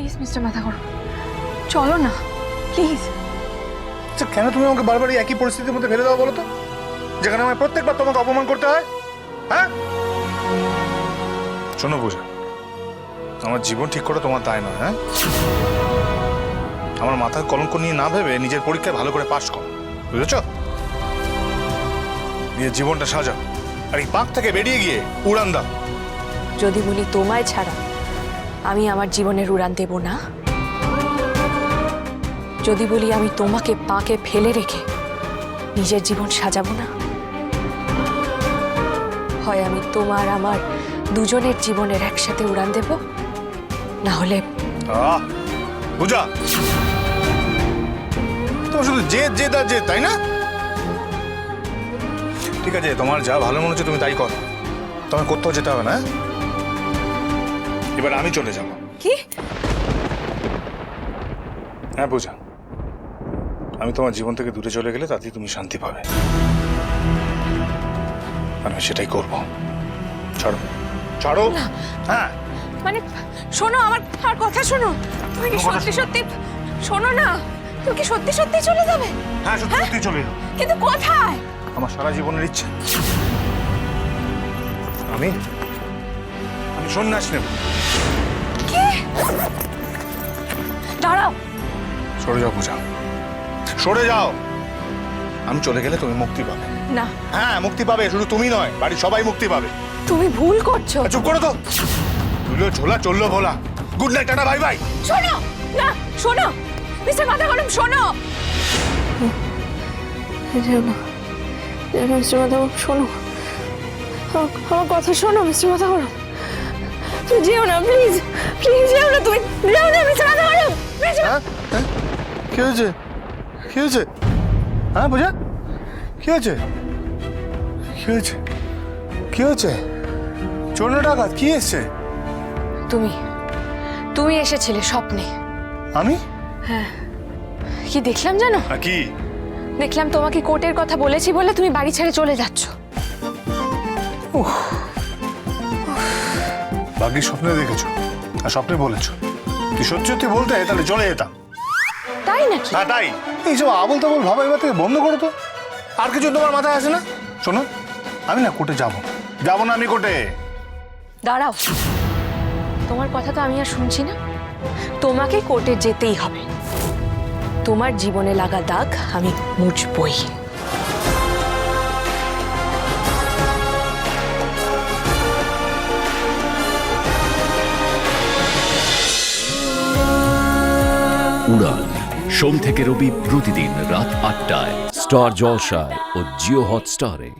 Please mister মাথা গরম, চলো না প্লিজ। আচ্ছা কেন তুমি আমাকে বারবার এই একই পরিস্থিতির মধ্যে ফেলে দাও বলো তো, যেখানে আমার প্রত্যেকবার তোমাকে অপমান করতে হয়? হ্যাঁ শোনো পূজা, আমার জীবন ঠিক করে তোমার দায় নয়। হ্যাঁ, আমার মাথার কলঙ্ক নিয়ে না ভেবে নিজের পরীক্ষায় ভালো করে পাশ করো, বুঝেছ? নিজের জীবনটা সাজাও, আর এই পাক থেকে বেরিয়ে গিয়ে উড়ান দাও। যদি বলি তোমায় ছাড়া আমি আমার জীবনের উড়ান দেব না, যদি বলি আমি তোমাকে পাকে ফেলে রেখে নিজের জীবন সাজাবো না, হয় আমি তোমার আমার দুজনের জীবনের একসাথে উড়ান দেব, না হলে পূজা তোমার শুধু জেদ জেদ আর জেদ, তাই না? ঠিক আছে, তোমার যা ভালো মনে হচ্ছে তুমি তাই করো, তোমার কোথাও যেতে হবে না। এবার আমি চলে যাব। কি? হ্যাঁ পূজা, আমি তোমার জীবন থেকে দূরে চলে গেলে তাতেই তুমি শান্তি পাবে, আমি সেটাই করব। ছাড়ো ছাড়ো। হ্যাঁ মানে শোনো, আমার কথা শোনো, তুমি কি সত্যি সত্যি শোনো না, তুমি কি সত্যি সত্যি চলে যাবে? হ্যাঁ সত্যি সত্যি চলে যাও। কিন্তু কোথায়? আমার সারা জীবনের ইচ্ছা আমি সন্ন্যাস নেব। কি? দাঁড়াও। সরে যাও পূজা, সরে যাও। আমি চলে গেলে তুমি মুক্তি পাবে। না। হ্যাঁ মুক্তি পাবে, শুধু তুমি নয়, বাড়ির সবাই মুক্তি পাবে। তুমি ভুল করছো। চুপ করো তো, তুইলো ঝোলা চললো ভোলা। Good night, tata, bye bye. শোনো না, শোনো মিস্টার মাথা গরম, শোনো। মিস্টার মাথা গরম শোনো, আমার কথা শোনো মিস্টার মাথা গরম। তুমি যেও না, প্লিজ প্লিজ যেও না, তুমি যেও না মিস্টার মাথা গরম। কি হয়েছে? কি হয়েছে? হ্যাঁ পূজা, কি হয়েছে? কি হয়েছে? কি হয়েছে? চোর না ডাকাত, কি এসছে? তুমি এসেছিলে স্বপ্নে। আমি? হ্যাঁ। কি দেখলাম জানো? কি দেখলাম তোমাকে কোর্টের কথা বলেছি বলে তুমি বাড়ি ছেড়ে চলে যাচ্ছ। বাকি স্বপ্নে দেখেছো আর স্বপ্নে বলেছো, তুই সত্যি সত্যি বলতে তাহলে চলে যেতাম। তাই নাকি? হ্যাঁ তাই। এইসব আবল তাবল ভাবা এবার থেকে বন্ধ করো তো, আর কিছু তোমার মাথায় আসে না? শোনো, আমি না কোর্টে যাবো না, আমি কোর্টে। দাঁড়াও, তোমার কথা তো আমি আর শুনছি না, তোমাকে কোর্টে যেতেই হবে। তোমার জীবনে লাগা দাগ আমি মুছবই। উড়ান সোম থেকে রবি প্রতিদিন রাত ৮টায় স্টার জলসায় ও জিও হটস্টারে।